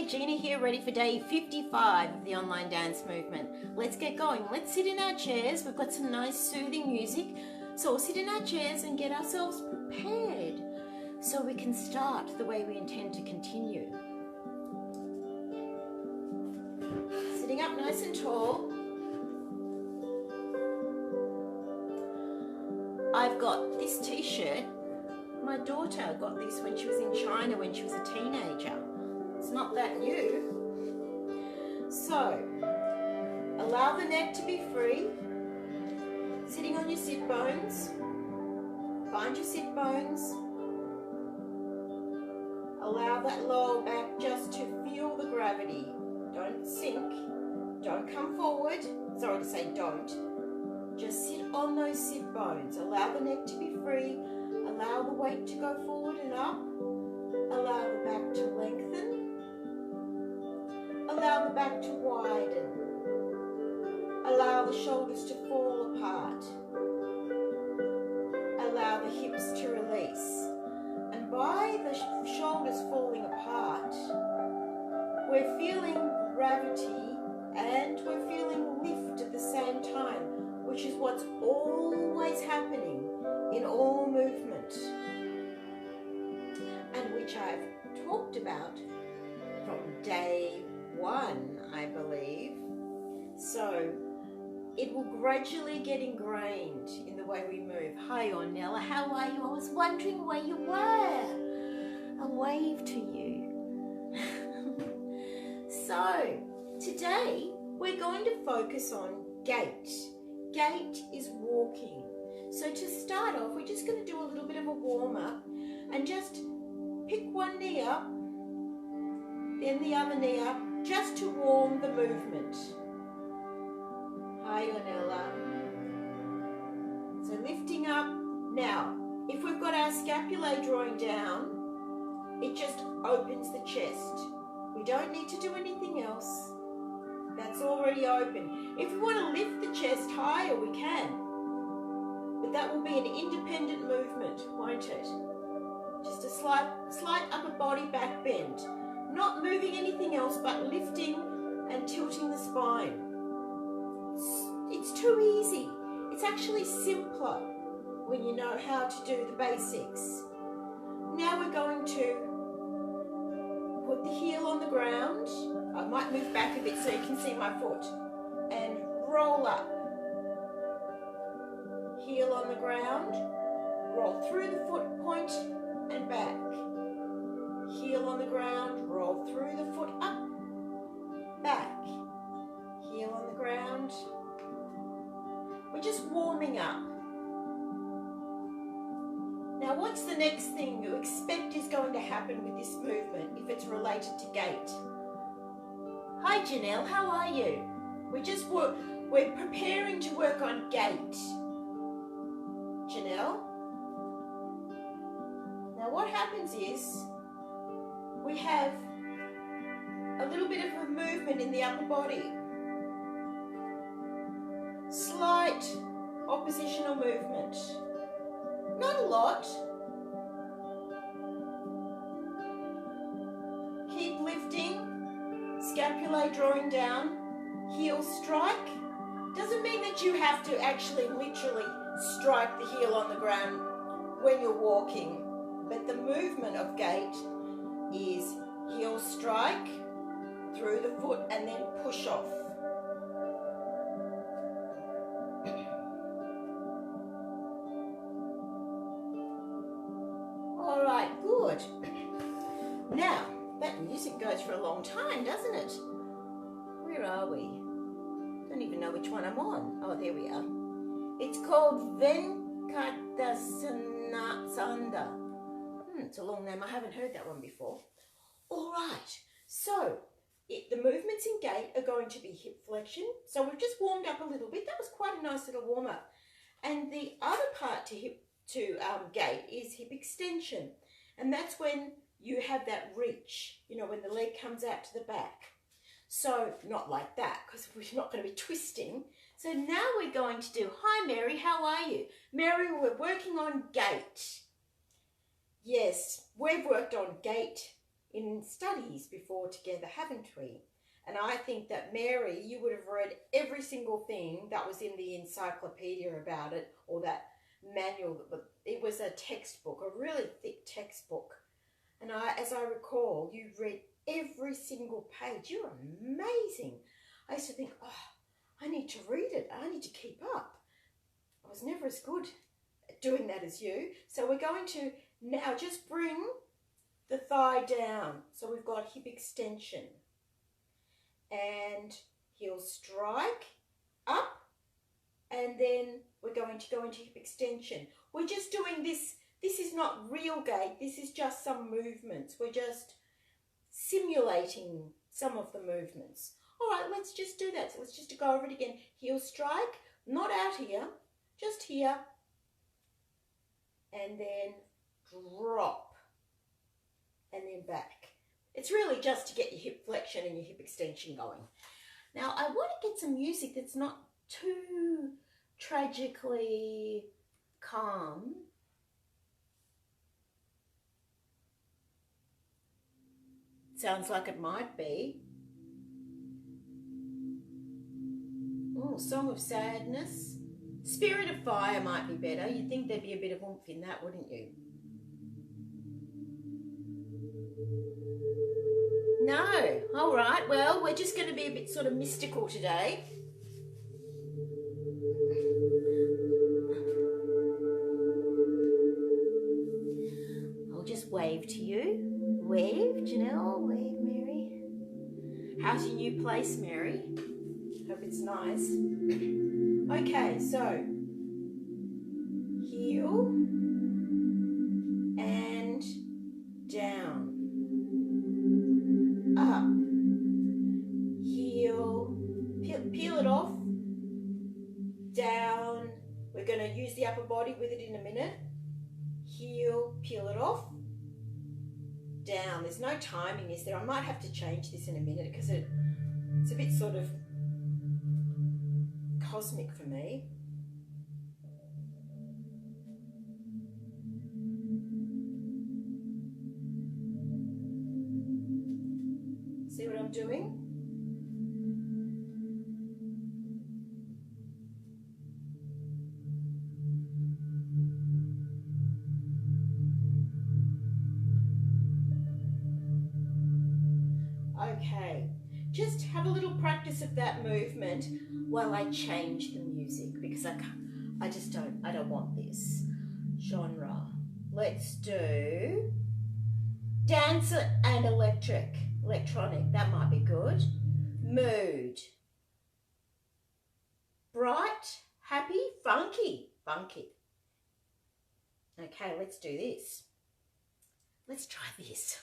Hi, Gina here, ready for day 55 of the online dance movement. Let's get going. Let's sit in our chairs. We've got some nice soothing music. So we'll sit in our chairs and get ourselves prepared so we can start the way we intend to continue. Sitting up nice and tall. I've got this t-shirt. My daughter got this when she was in China when she was a teenager. It's not that new. So, allow the neck to be free. Sitting on your sit bones. Find your sit bones. Allow that lower back just to feel the gravity. Don't sink. Don't come forward. Sorry to say don't. Just sit on those sit bones. Allow the neck to be free. Allow the weight to go forward and up. Allow the back to lengthen. Allow the back to widen. Allow the shoulders to fall apart. Allow the hips to release. And by the shoulders falling apart, we're feeling gravity and we're feeling lift at the same time, which is what's always happening in all movement, and which I've talked about from day 1, I believe. So it will gradually get ingrained in the way we move. Hi Ornella, how are you? I was wondering where you were. A wave to you. So today we're going to focus on gait. Gait is walking. So to start off, we're just going to do a little bit of a warm-up and just pick one knee up, then the other knee up, just to warm the movement. Hi, Ornella. So lifting up. Now, if we've got our scapulae drawing down, it just opens the chest. We don't need to do anything else. That's already open. If we want to lift the chest higher, we can. But that will be an independent movement, won't it? Just a slight upper body back bend. Not moving anything else, but lifting and tilting the spine. It's too easy. It's actually simpler when you know how to do the basics. Now we're going to put the heel on the ground. I might move back a bit so you can see my foot. And roll up. Heel on the ground. Roll through the foot point and back. Heel on the ground. Roll through the foot up. Back. Heel on the ground. We're just warming up. Now what's the next thing you expect is going to happen with this movement if it's related to gait? Hi Janelle, how are you? We're preparing to work on gait. Janelle? Now what happens is we have a little bit of a movement in the upper body. Slight oppositional movement. Not a lot. Keep lifting. Scapulae drawing down, heel strike. Doesn't mean that you have to actually literally strike the heel on the ground when you're walking, but the movement of gait is heel strike through the foot and then push off. All right, good. Now, that music goes for a long time, doesn't it? Where are we? Don't even know which one I'm on. Oh, there we are. It's called Venkatasana. It's a long name. I haven't heard that one before. All right. So, the movements in gait are going to be hip flexion. So we've just warmed up a little bit. That was quite a nice little warm up. And the other part to gait is hip extension. And that's when you have that reach, you know, when the leg comes out to the back. So, not like that, because we're not going to be twisting. So now we're going to do, hi Mary, how are you? Mary, we're working on gait. Yes, we've worked on gait in studies before together, haven't we? And I think that Mary, you would have read every single thing that was in the encyclopedia about it, or that manual. It was a textbook, a really thick textbook. And as I recall, you read every single page. You're amazing. I used to think, oh, I need to read it. I need to keep up. I was never as good at doing that as you. So we're going to now just bring the thigh down. So we've got hip extension. And heel strike up. And then we're going to go into hip extension. We're just doing this. This is not real gait. This is just some movements. We're just simulating some of the movements. All right, let's just do that. So let's just go over it again. Heel strike, not out here, just here. And then drop. And then back. It's really just to get your hip flexion and your hip extension going. Now, I want to get some music that's not too tragically calm. Sounds like it might be. Oh, Song of Sadness. Spirit of Fire might be better. You'd think there'd be a bit of oomph in that, wouldn't you? No. All right. Well, we're just going to be a bit sort of mystical today. I'll just wave to you. Wave, Janelle. Wave, Mary. How's your new place, Mary? Hope it's nice. Okay, so heel and down. Up, heel, peel it off, down. We're going to use the upper body with it in a minute. Heel, peel it off, down. There's no timing, is there? I might have to change this in a minute because it's a bit sort of cosmic for me. See what I'm doing? Okay, just have a little practice of that movement while I change the music because I don't want this genre. Let's do dance and electronic, that might be good. Mood. Bright, happy, funky. Okay, let's do this. Let's try this.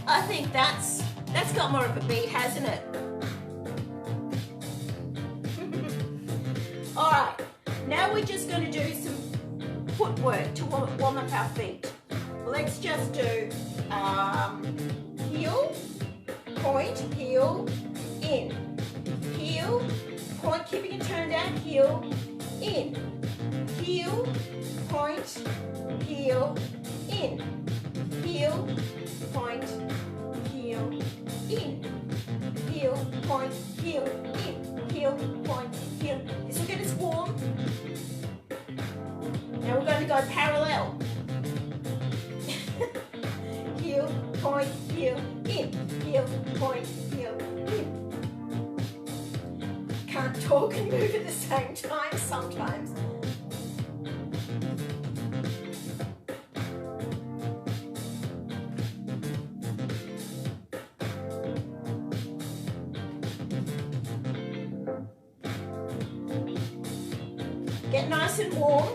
I think that's got more of a beat, hasn't it? All right, now we're just going to do some footwork to warm up our feet. Let's just do heel, point, heel, in. Heel, point, keeping it turned down, heel, in. Heel, point, heel, in. Heel, point, heel, in. Heel, point, heel, in. Heel, point, heel. This will get us warm. Now we're going to go parallel. Heel, point, heel, in. Heel, point, heel, in. Can't talk and move at the same time sometimes. Get nice and warm.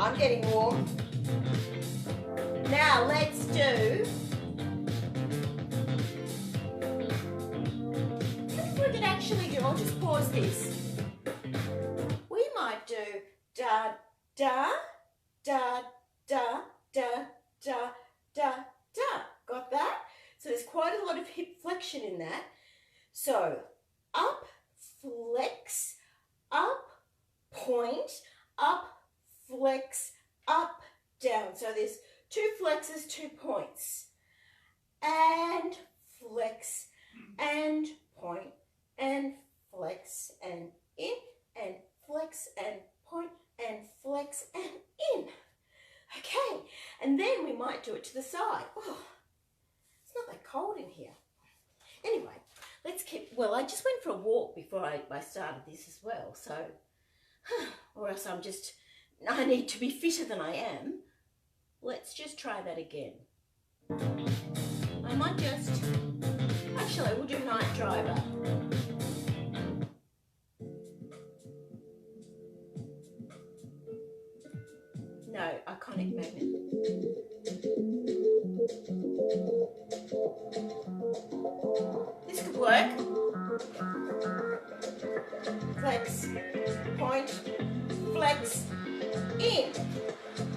I'm getting warm. Now let's do, what we could actually do, I'll just pause this. We might do da, da, da, da, da, da, da, da. Got that? So there's quite a lot of hip flexion in that. So up, flex, up, point, up, flex, up, down. So there's 2 flexes, 2 points. And flex, and point, and flex, and in, and flex, and point, and flex, and in. Okay, and then we might do it to the side. Oh, it's not that cold in here. Anyway, let's keep, well, I just went for a walk before I started this as well, so, or else I need to be fitter than I am. Let's just try that again. I might just, actually we'll do night driver. No, iconic movement. This could work. Flex, point, flex, in,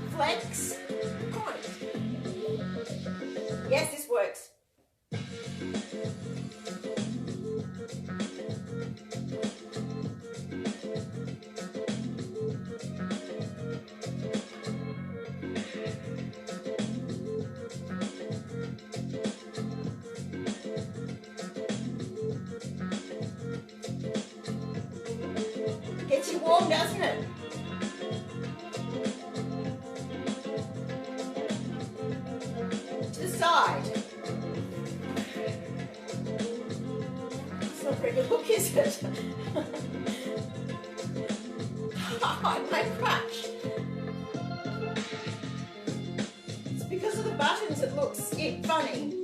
flex, point. Yes, this works. Gets you warm, doesn't it? To the side. It's not a very good look, is it? My crutch. It's because of the buttons it looks funny.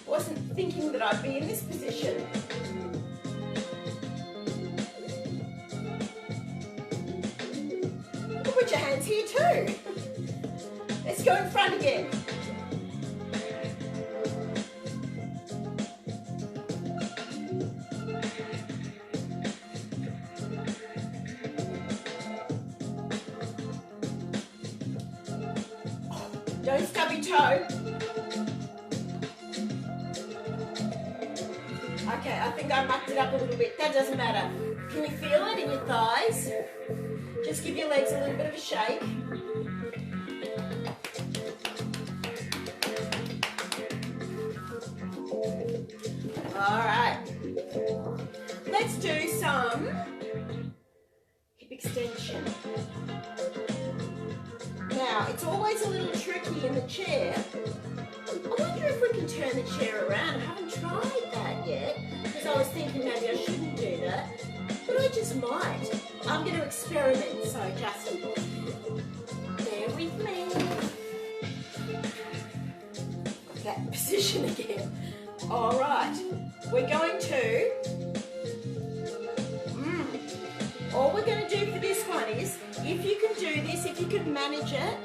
Wasn't thinking that I'd be in this position. Put your hands here too. Let's go in front again. Don't stub your toe. Okay, I think I mucked it up a little bit. That doesn't matter. Can you feel it in your thighs? Just give your legs a little bit of a shake. All right. Let's do some hip extension. Now, it's always a little tricky in the chair. I wonder if we can turn the chair around. I haven't tried that yet because I was thinking maybe I shouldn't do that, but I just might. I'm going to experiment, so just bear with me. Got that position again. All right, we're going to, all we're going to do for this one is, if you can do this, if you can manage it,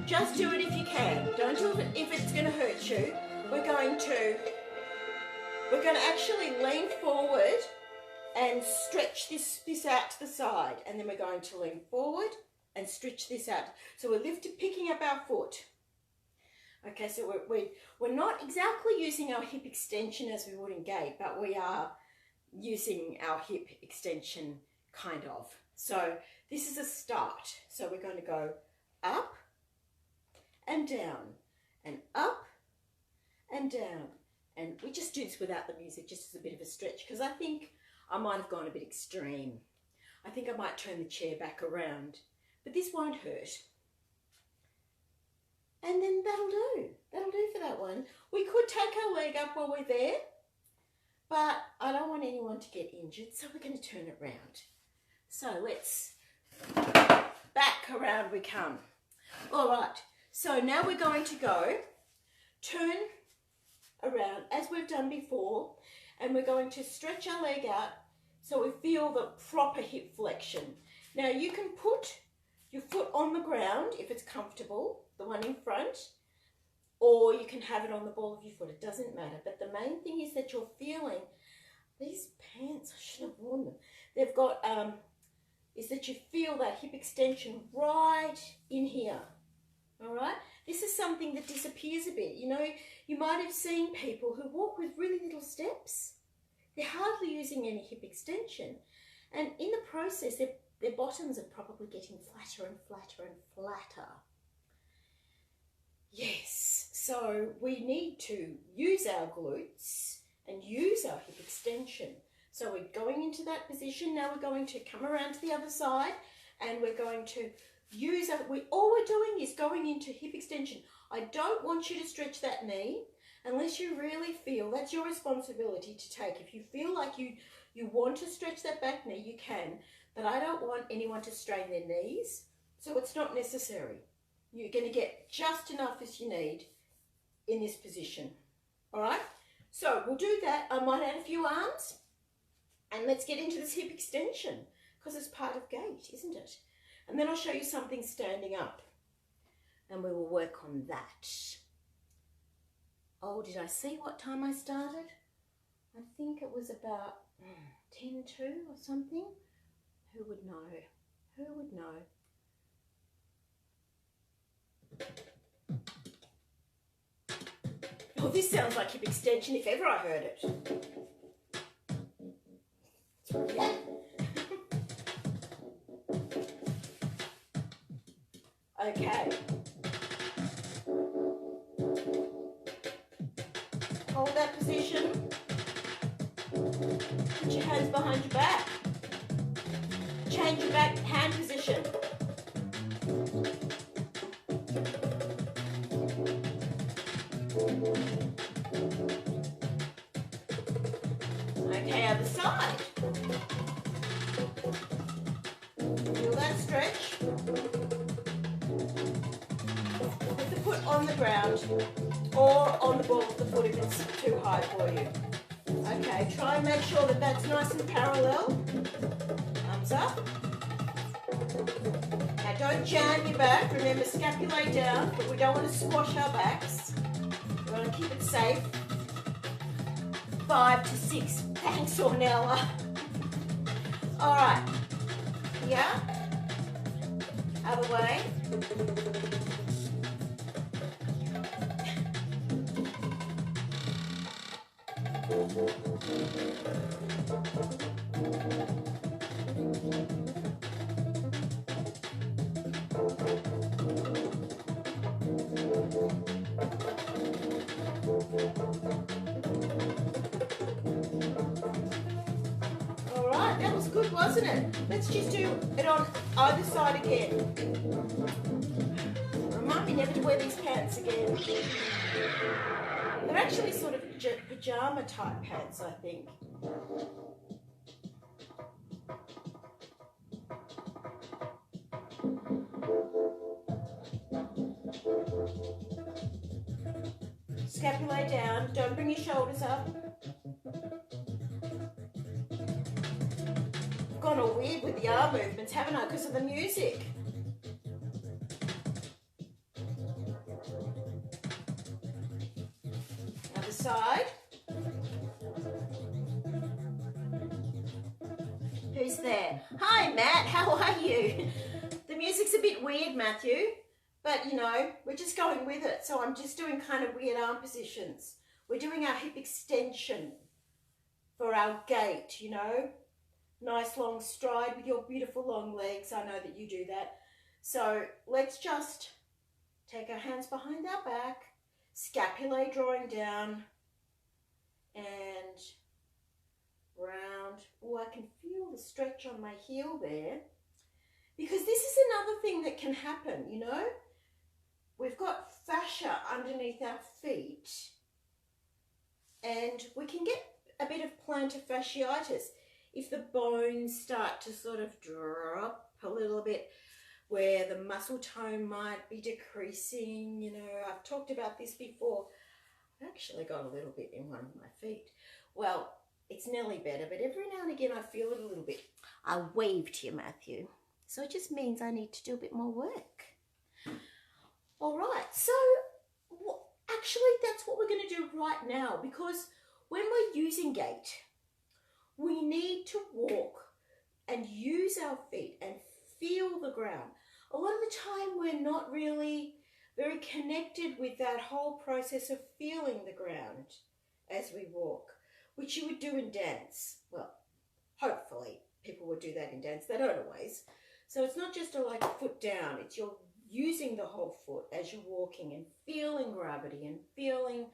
just do it if you can. Don't do it if it's going to hurt you. We're going to actually lean forward and stretch this out to the side, and then we're going to lean forward and stretch this out. So we're picking up our foot. Okay, so we're not exactly using our hip extension as we would in gait, but we are using our hip extension kind of. So this is a start. So we're going to go up and down, and up and down. And we just do this without the music, just as a bit of a stretch, because I think I might have gone a bit extreme. I think I might turn the chair back around, but this won't hurt. And then that'll do. That'll do for that one. We could take our leg up while we're there, but I don't want anyone to get injured, so we're going to turn it round. So let's, back around we come. All right, so now we're going to go turn around as we've done before, and we're going to stretch our leg out so we feel the proper hip flexion. Now you can put your foot on the ground if it's comfortable, the one in front, or you can have it on the ball of your foot. It doesn't matter, but the main thing is that you're feeling, these pants, I should have worn them, they've got, is that you feel that hip extension right in here. All right, this is something that disappears a bit. You know, you might have seen people who walk with really little steps. They're hardly using any hip extension, and in the process, their bottoms are probably getting flatter and flatter and flatter. Yes, so we need to use our glutes and use our hip extension. So we're going into that position. Now we're going to come around to the other side, and we're going to use all we're doing is going into hip extension. I don't want you to stretch that knee unless you really feel that's your responsibility to take. If you feel like you want to stretch that back knee, you can, but I don't want anyone to strain their knees, so it's not necessary. You're going to get just enough as you need in this position. All right, so we'll do that. I might add a few arms, and let's get into this hip extension because it's part of gait, isn't it? And then I'll show you something standing up, and we will work on that. Oh, did I see what time I started? I think it was about 10 to or something. Who would know? Who would know? Oh, this sounds like hip extension if ever I heard it. Yeah. Okay. Hold that position. Put your hands behind your back. Change your back hand position. Okay, other side. Feel that stretch. Put the foot on the ground or on the ball of the foot if it's too high for you. Okay, try and make sure that that's nice and parallel. Arms up. Now don't jam your back. Remember, scapulae down, but we don't want to squash our backs. We want to keep it safe. 5 to 6. Thanks, Ornella. All right. Yeah. Other way. All right, that was good, wasn't it? Let's just do it on either side again. Remind me never to wear these pants again. They're actually sort of pajama type pants, I think. Scapulae down, don't bring your shoulders up. I've gone all weird with the arm movements, haven't I, because of the music? Other side. Who's there? Hi, Matt, how are you? The music's a bit weird, Matthew. But, you know, we're just going with it. So I'm just doing kind of weird arm positions. We're doing our hip extension for our gait, you know. Nice long stride with your beautiful long legs. I know that you do that. So let's just take our hands behind our back. Scapulae drawing down. And round. Oh, I can feel the stretch on my heel there. Because this is another thing that can happen, you know. We've got fascia underneath our feet, and we can get a bit of plantar fasciitis if the bones start to sort of drop a little bit, where the muscle tone might be decreasing. You know, I've talked about this before. I've actually got a little bit in one of my feet. Well, it's nearly better, but every now and again I feel it a little bit. I waved here, Matthew. So it just means I need to do a bit more work. All right, so actually that's what we're going to do right now, because when we're using gait, we need to walk and use our feet and feel the ground. A lot of the time we're not really very connected with that whole process of feeling the ground as we walk, which you would do in dance. Well, hopefully people would do that in dance. They don't always. So it's not just a foot down, it's you're using the whole foot as you're walking and feeling gravity and feeling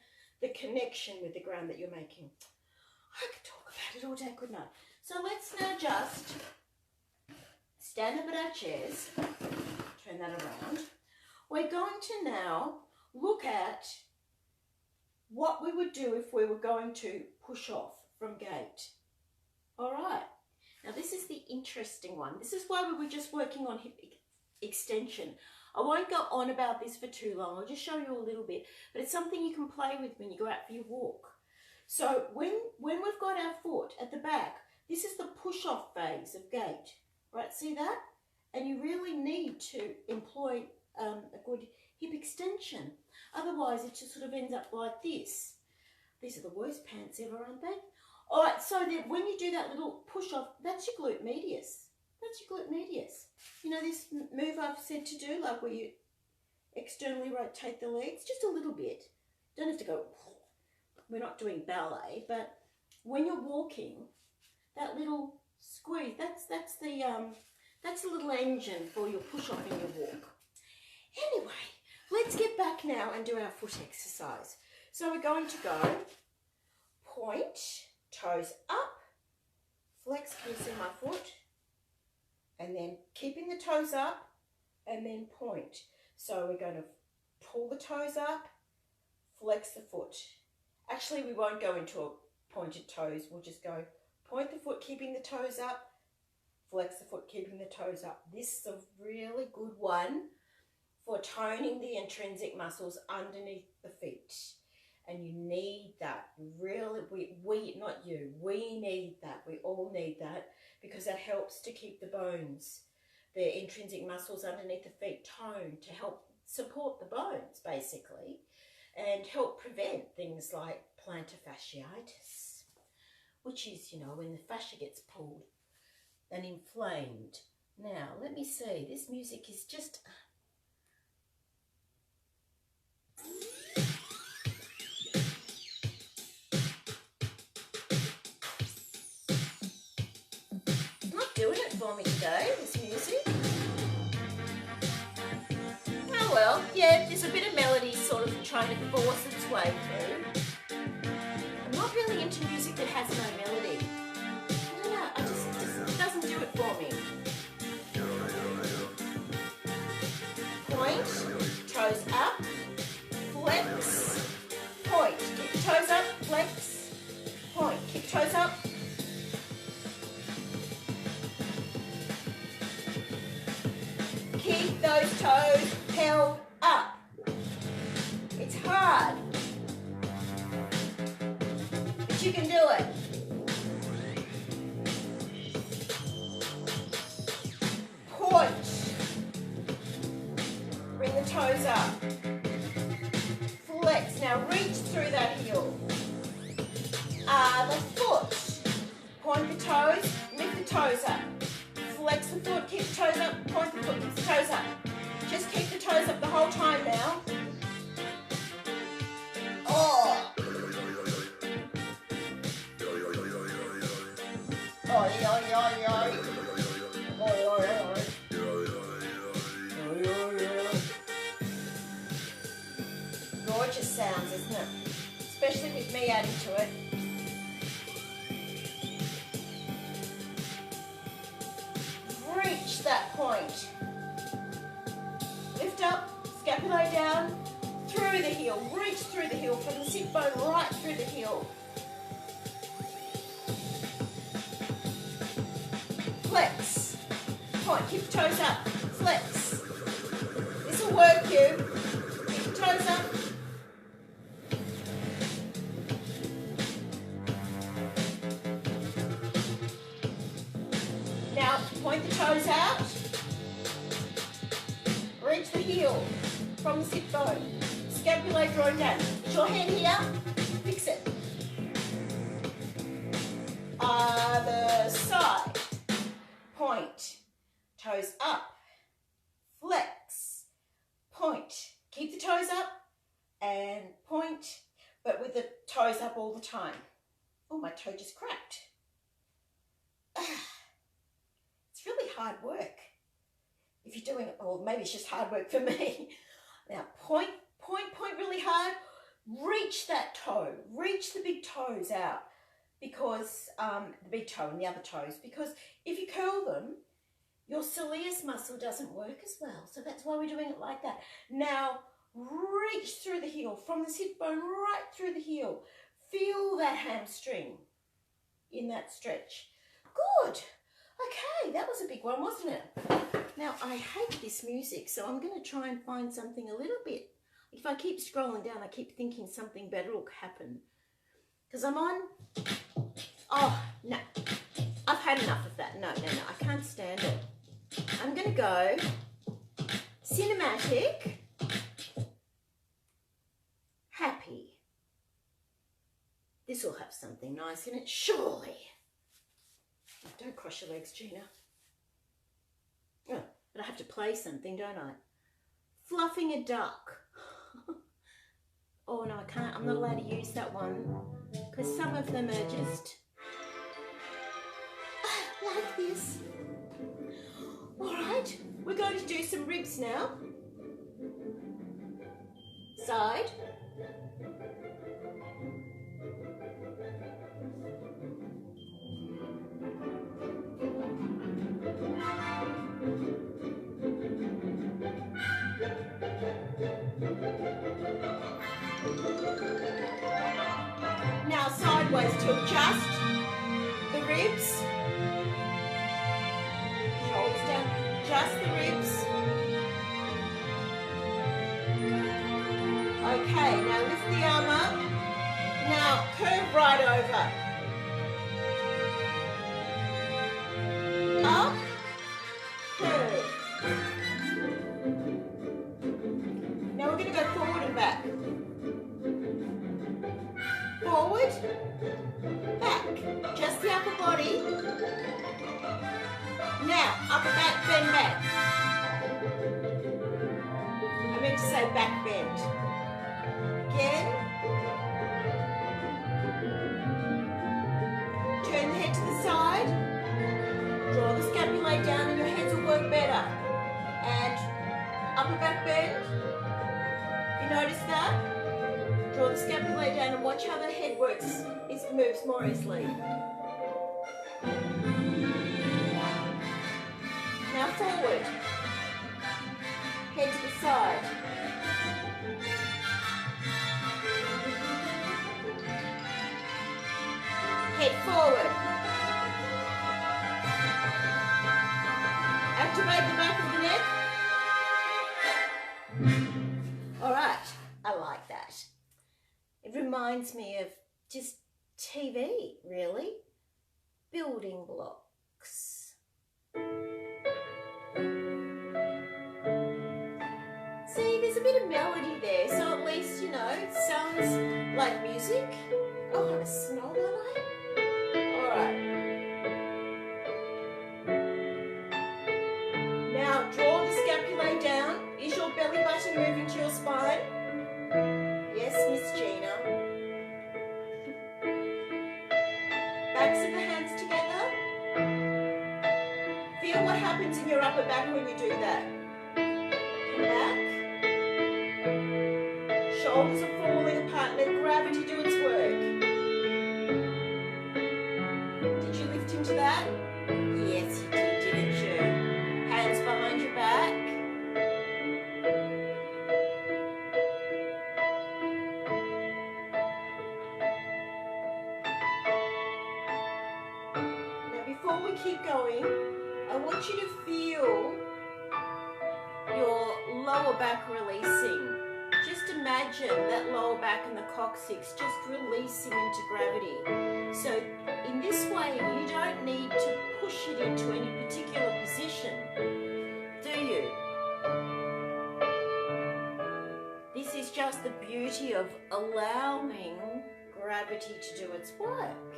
the connection with the ground that you're making. I could talk about it all day, couldn't I? So let's now just stand up at our chairs, turn that around. We're going to now look at what we would do if we were going to push off from gait. All right. Now this is the interesting one. This is why we were just working on hip extension. I won't go on about this for too long. I'll just show you a little bit, but it's something you can play with when you go out for your walk. So when we've got our foot at the back, this is the push-off phase of gait, right? See that? And you really need to employ a good hip extension. Otherwise, it just sort of ends up like this. These are the worst pants ever, aren't they? All right, so then when you do that little push-off, that's your glute medius. That's your glute medius. You know this move I've said to do, like where you externally rotate the legs, just a little bit. Don't have to go, we're not doing ballet, but when you're walking, that little squeeze, that's the little engine for your push-off in your walk. Anyway, let's get back now and do our foot exercise. So we're going to go point, toes up, flex, can you see my foot? And then keeping the toes up and then point. So we're going to pull the toes up, flex the foot. Actually, we won't go into a pointed toes. We'll just go point the foot, keeping the toes up, flex the foot, keeping the toes up. This is a really good one for toning the intrinsic muscles underneath the feet. And you need that. Really, we not you, we need that. We all need that because that helps to keep the bones, the intrinsic muscles underneath the feet toned to help support the bones, basically, and help prevent things like plantar fasciitis, which is, you know, when the fascia gets pulled and inflamed. Now, let me see. This music is just... not doing it for me today, this music. Oh well, yeah, there's a bit of melody sort of trying to force its way through. I'm not really into music that has no melody. I don't know, it doesn't do it for me. Point, toes up, flex, point. Keep your toes up, flex, point. Keep toes up. Keep those toes held up. It's hard, but you can do it. Point. Bring the toes up. Flex. Now reach through that heel. The foot. Point the toes, lift the toes up. Flex the foot, keep the toes up, point the foot, keep the toes up. Just keep the toes up the whole time now. Oh! Oi, oi, oi, oi. Oi, oi, oi. Gorgeous sounds, isn't it? Especially with me adding to it. Reach that point. Lift up, scapula down, through the heel. Reach through the heel from the sit bone right through the heel. Flex. Point. Keep the toes up. Flex. This will work you. Keep the toes up. Now point the toes out. Reach the heel from the sit bone. Scapula drawn down. Is your hand here? Fix it. Other side. Point. Toes up. Flex. Point. keep the toes up and point, but with the toes up all the time. Oh, my toe just cracked. It's really hard work if you're doing it, or maybe it's just hard work for me. Now point really hard, reach that toe, reach the big toes out, because the big toe and the other toes, because if you curl them, your soleus muscle doesn't work as well. So that's why we're doing it like that. Now reach through the heel, from the sit bone right through the heel. Feel that hamstring in that stretch. Good. Okay, that was a big one, wasn't it? Now, I hate this music, so I'm going to try and find something a little bit. If I keep scrolling down, I keep thinking something better will happen. Because I'm on... Oh, no. I've had enough of that. No, I can't stand it. I'm going to go cinematic, happy. This will have something nice in it, surely. Don't cross your legs, Gina. Oh, but I have to play something, don't I? Fluffing a duck. Oh, no, I can't. I'm not allowed to use that one because some of them are just like this. All right, we're going to do some ribs now. Side. Now sideways to adjust the ribs. Shoulders down, just the ribs. Okay, now lift the arm up. Now curve right over. Up, curve. Now we're going to go forward and back. Forward, back, just the upper body. Now, upper back, bend back. I meant to say back bend. Again. Turn the head to the side. Draw the scapulae down and your heads will work better. And upper back bend. You notice that? Draw the scapulae down and watch how the head works. It moves more easily. Now forward. Head to the side. Head forward. Activate the back of the neck. All right, I like that. It reminds me of just TV, really. Building blocks. See, there's a bit of melody there, so at least, you know, it sounds like music. Oh, I smell that, All right. Now, draw the scapulae down. Is your belly button moving to your spine? Yes, Miss Gina. Backs of the hands together. Feel what happens in your upper back when you do that. Come back. Shoulders are falling apart. Let gravity do its work. Did you lift into that? Yes, you did, didn't you? Hands behind your back. Before we keep going, I want you to feel your lower back releasing. Just imagine that lower back and the coccyx just releasing into gravity. So in this way, you don't need to push it into any particular position, do you? This is just the beauty of allowing gravity to do its work.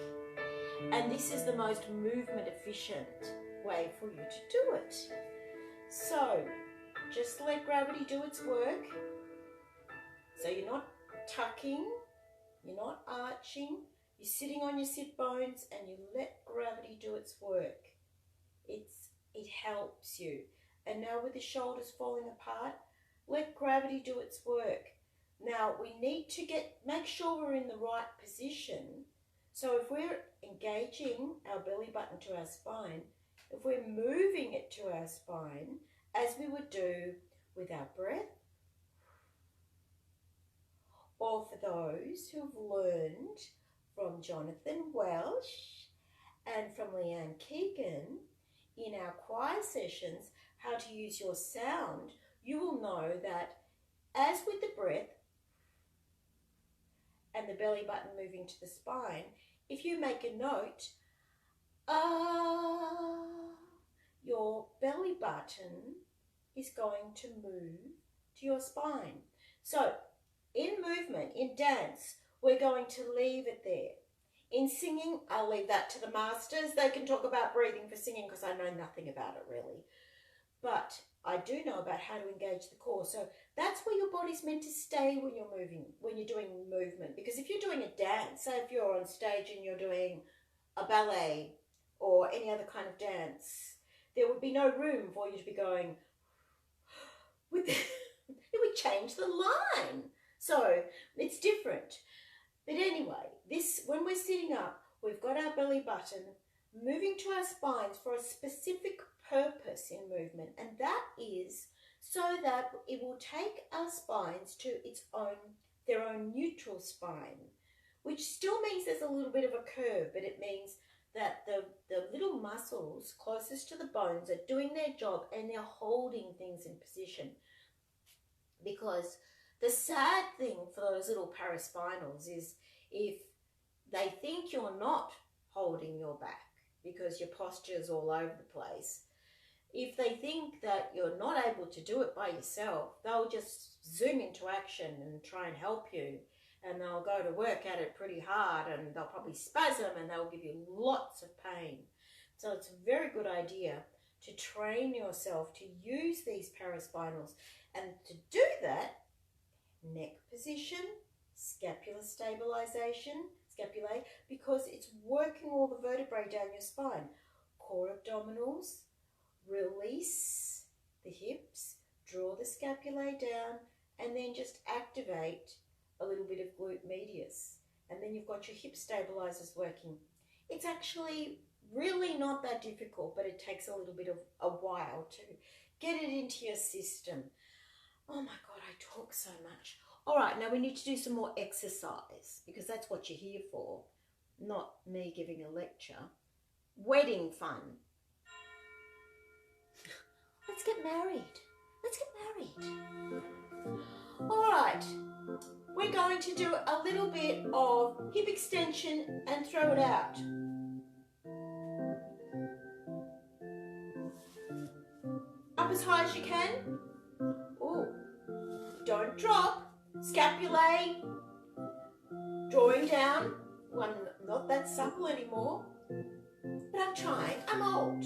And this is the most movement efficient way for you to do it. So just let gravity do its work. So you're not tucking, you're not arching, you're sitting on your sit bones and you let gravity do its work. It helps you. And now with the shoulders falling apart, let gravity do its work. Now we need to make sure we're in the right position. So if we're engaging our belly button to our spine, if we're moving it to our spine, as we would do with our breath, or for those who've learned from Jonathan Welsh and from Leanne Keegan in our choir sessions how to use your sound, you will know that as with the breath and the belly button moving to the spine, if you make a note, ah, your belly button is going to move to your spine. So in movement, in dance, we're going to leave it there. In singing, I'll leave that to the masters. They can talk about breathing for singing because I know nothing about it really. But I do know about how to engage the core. So that's where your body's meant to stay when you're moving, when you're doing movement. Because if you're doing a dance, say if you're on stage and you're doing a ballet or any other kind of dance, there would be no room for you to be going with it would change the line. So it's different. But anyway, when we're sitting up, we've got our belly button moving to our spines for a specific purpose in movement, and that is so that it will take our spines to their own neutral spine, which still means there's a little bit of a curve, but it means that the little muscles closest to the bones are doing their job and they're holding things in position. Because the sad thing for those little paraspinals is if they think you're not holding your back because your posture's all over the place, if they think that you're not able to do it by yourself, they'll just zoom into action and try and help you, and they'll go to work at it pretty hard and they'll probably spasm and they'll give you lots of pain. So it's a very good idea to train yourself to use these paraspinals, and to do that, neck position, scapular stabilization, scapulae, because it's working all the vertebrae down your spine. Core abdominals, release the hips, draw the scapulae down, and then just activate a little bit of glute medius. And then you've got your hip stabilizers working. It's actually really not that difficult, but it takes a little bit of a while to get it into your system. Oh my God, I talk so much. All right, now we need to do some more exercise because that's what you're here for, not me giving a lecture. Wedding fun. Let's get married. Let's get married. All right, we're going to do a little bit of hip extension and throw it out. Up as high as you can. Oh, don't drop. Scapulae drawing down. Well, I'm not that supple anymore, but I'm trying. I'm old.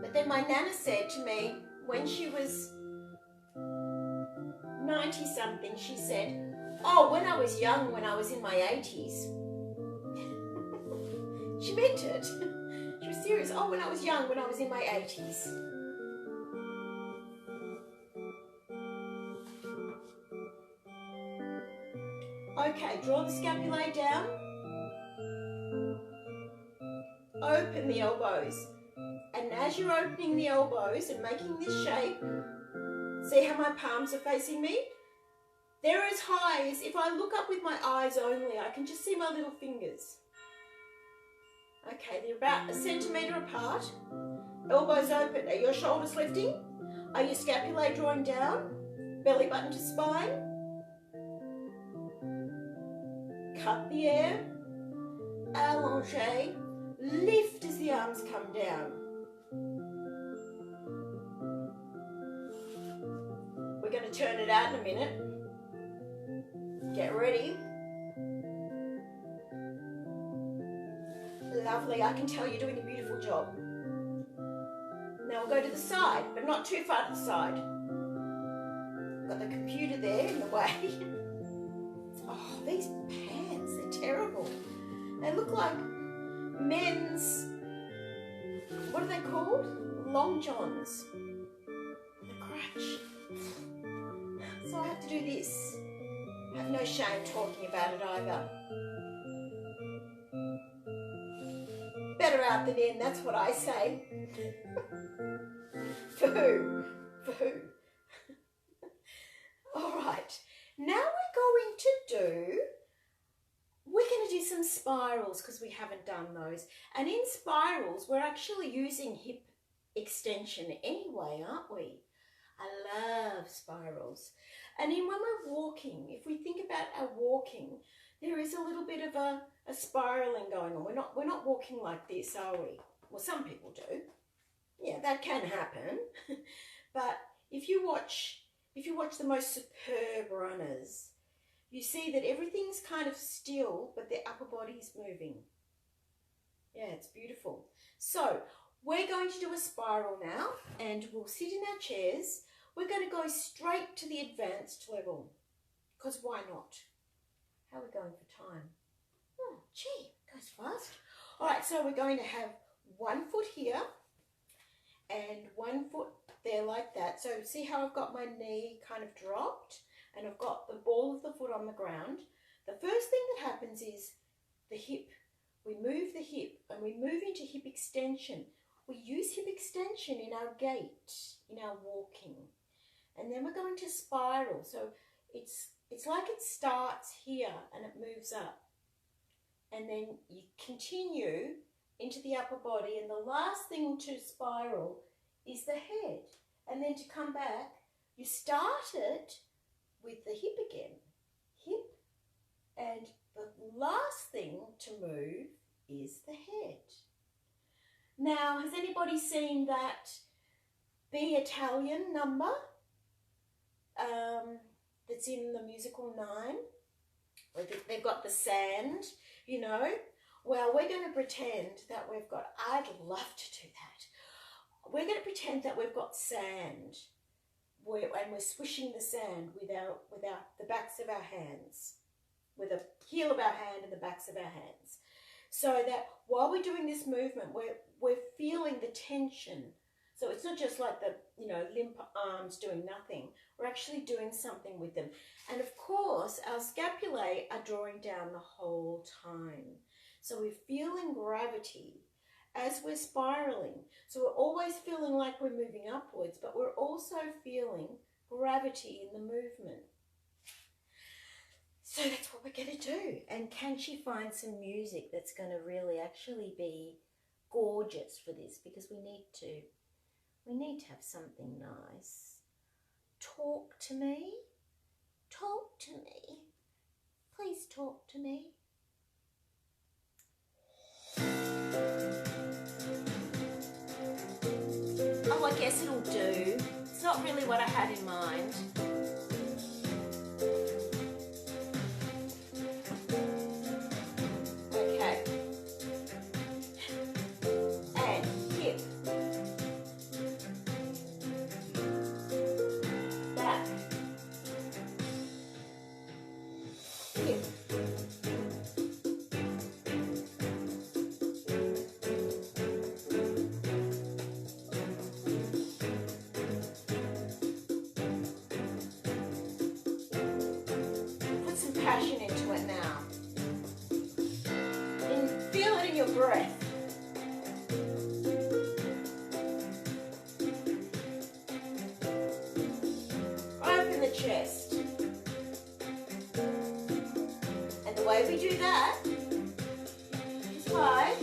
But then my nana said to me when she was 90 something, she said, oh, when I was young, when I was in my 80s. She meant it. She was serious. Oh, when I was young, when I was in my 80s. Okay, draw the scapulae down. Open the elbows. And as you're opening the elbows and making this shape, see how my palms are facing me? They're as high as, if I look up with my eyes only, I can just see my little fingers. Okay, they're about 1 centimetre apart. Elbows open. Are your shoulders lifting? Are your scapulae drawing down? Belly button to spine. Cut the air. Allonge. Lift as the arms come down. We're going to turn it out in a minute. Get ready. Lovely. I can tell you're doing a beautiful job. Now we'll go to the side, but not too far to the side. Got the computer there in the way. Oh, these pants, they're terrible. They look like men's, what are they called? Long johns. The crutch. So I have to do this. I have no shame talking about it either. Better out than in, that's what I say. For who? For who? All right, now we're going to do some spirals because we haven't done those. And in spirals, we're actually using hip extension anyway, aren't we? I love spirals. And when we're walking, if we think about our walking, there is a little bit of a spiraling going on. We're not walking like this, are we? Well, some people do. Yeah, that can happen. But if you watch the most superb runners, you see that everything's kind of still, but their upper body's moving. Yeah, it's beautiful. So we're going to do a spiral now, and we'll sit in our chairs. We're going to go straight to the advanced level, because why not? How are we going for time? Oh, gee, it goes fast. All right, so we're going to have 1 foot here and 1 foot there like that. So see how I've got my knee kind of dropped and I've got the ball of the foot on the ground. The first thing that happens is the hip. We move the hip and we move into hip extension. We use hip extension in our gait, in our walking. And then we're going to spiral. So it's like it starts here and it moves up. And then you continue into the upper body, and the last thing to spiral is the head. And then to come back, you start it with the hip again. Hip, and the last thing to move is the head. Now, has anybody seen that Be Italian number that's in the musical 9? Where they've got the sand, you know? Well, we're going to pretend that we've got, I'd love to do that. We're going to pretend that we've got sand, and we're swishing the sand with the backs of our hands, with the heel of our hand and the backs of our hands. So that while we're doing this movement, we're feeling the tension. So it's not just like the, limp arms doing nothing. We're actually doing something with them. And of course, our scapulae are drawing down the whole time. So we're feeling gravity as we're spiraling. So we're always feeling like we're moving upwards, but we're also feeling gravity in the movement. So that's what we're going to do. And can she find some music that's going to really actually be gorgeous for this? Because we need to have something nice. Talk to me. Talk to me. Please talk to me. Oh, I guess it'll do. It's not really what I had in mind. Okay. And hip. Back. Hip. Passion into it now. And feel it in your breath. Open the chest. And the way we do that is by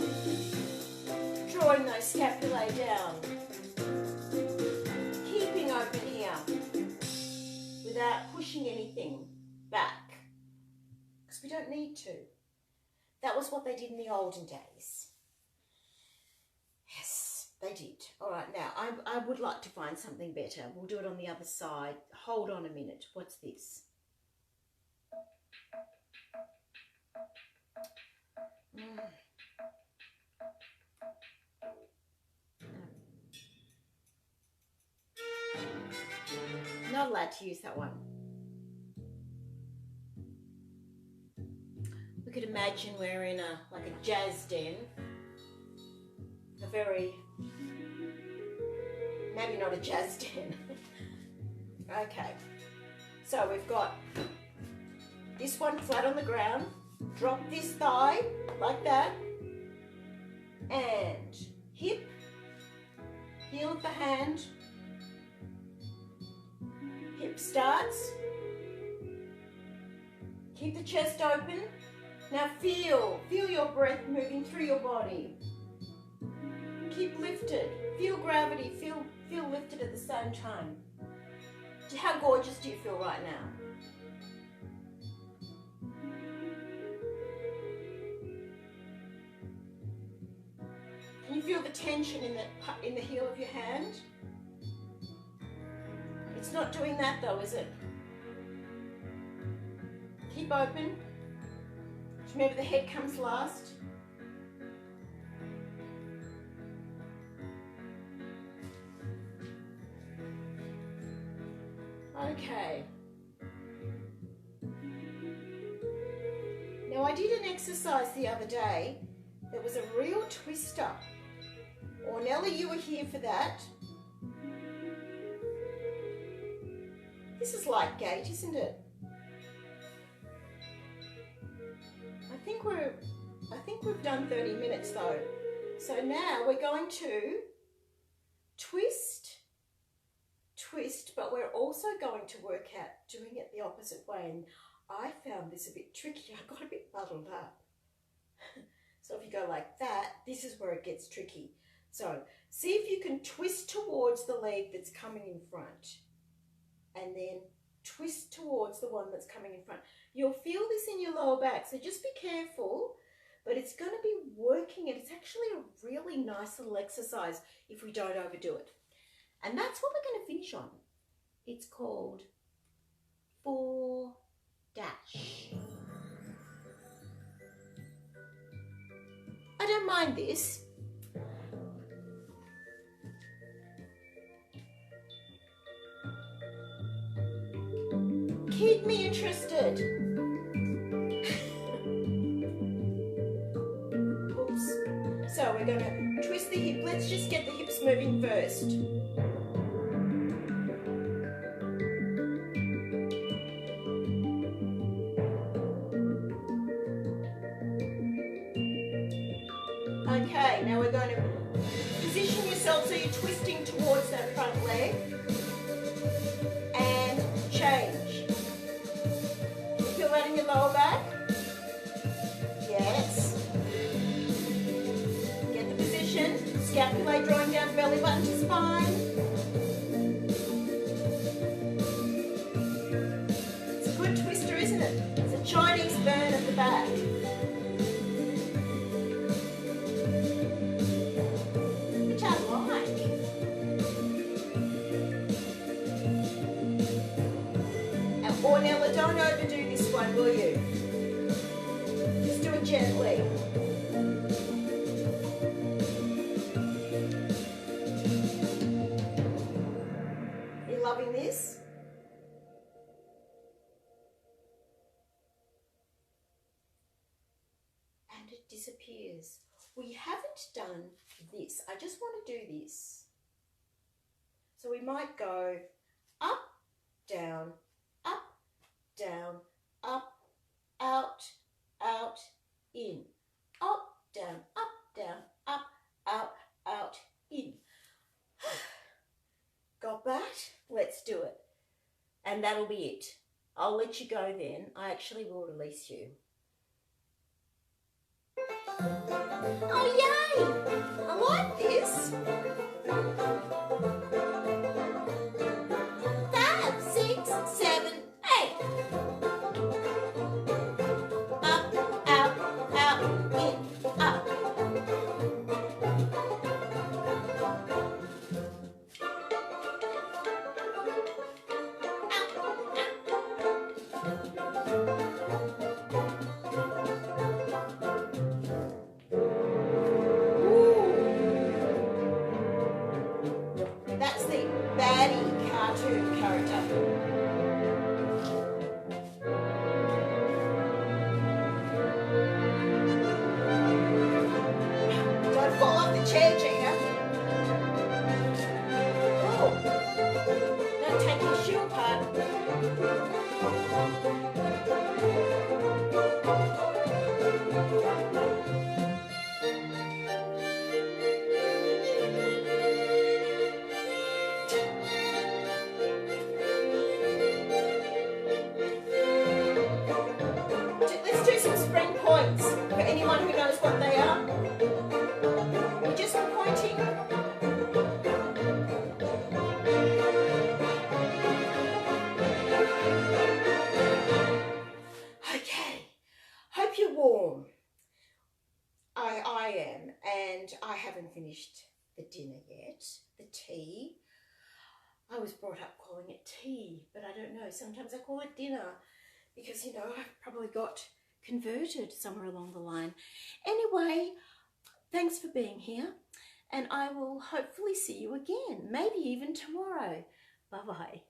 drawing those scapulae down. Keeping open here without pushing anything back. We don't need to. That was what they did in the olden days. Yes, they did. All right, now I would like to find something better. We'll do it on the other side. Hold on a minute. What's this? allowed to use that one. We could imagine we're in like a jazz den, a very, maybe not a jazz den. Okay, so we've got this one flat on the ground, drop this thigh like that, and hip, heel of the hand, hip starts, keep the chest open. Now feel your breath moving through your body. Keep lifted, feel gravity, feel lifted at the same time. How gorgeous do you feel right now? Can you feel the tension in the heel of your hand? It's not doing that though, is it? Keep open. Remember, the head comes last. Okay. Now I did an exercise the other day that was a real twister. Ornella, you were here for that. This is light gait, isn't it? I think we've done 30 minutes though. So now we're going to twist, but we're also going to work out doing it the opposite way. And I found this a bit tricky. I got a bit muddled up. So if you go like that, this is where it gets tricky. So see if you can twist towards the leg that's coming in front, and then twist towards the one that's coming in front. You'll feel this in your lower back, so just be careful, but it's going to be working it. It's actually a really nice little exercise if we don't overdo it. And that's what we're going to finish on. It's called 4 dash. I don't mind this. Keep me interested. Oops. So we're going to twist the hip. Let's just get the hips moving first. Okay, now we're going to position yourself so you're twisting towards that front leg and change. Feel that in your lower back? Yes. Get the position. Scapulae drawing down, belly button to spine. It's a good twister, isn't it? It's a Chinese burn at the back. Which I like. And Ornella, don't overdo this one, will you? Just do it gently. You loving this? And it disappears. We haven't done this. I just want to do this. So we might go up, down, up, down, up, out, out, in, up, down, out, in. Got that? Let's do it. And that'll be it. I'll let you go then. I actually will release you. Oh, yay! I like this. 5, 6, 7, 8. Up, out, in, up. the chair, Gina. Oh, don't take your shoe apart. Let's do some spring points for anyone who knows what they are. We're just pointing. Okay, hope you're warm. I am, and I haven't finished the dinner yet, the tea. I was brought up calling it tea, but I don't know, sometimes I call it dinner because, you know, I've probably got converted somewhere along the line. Anyway, thanks for being here, and I will hopefully see you again, maybe even tomorrow. Bye-bye.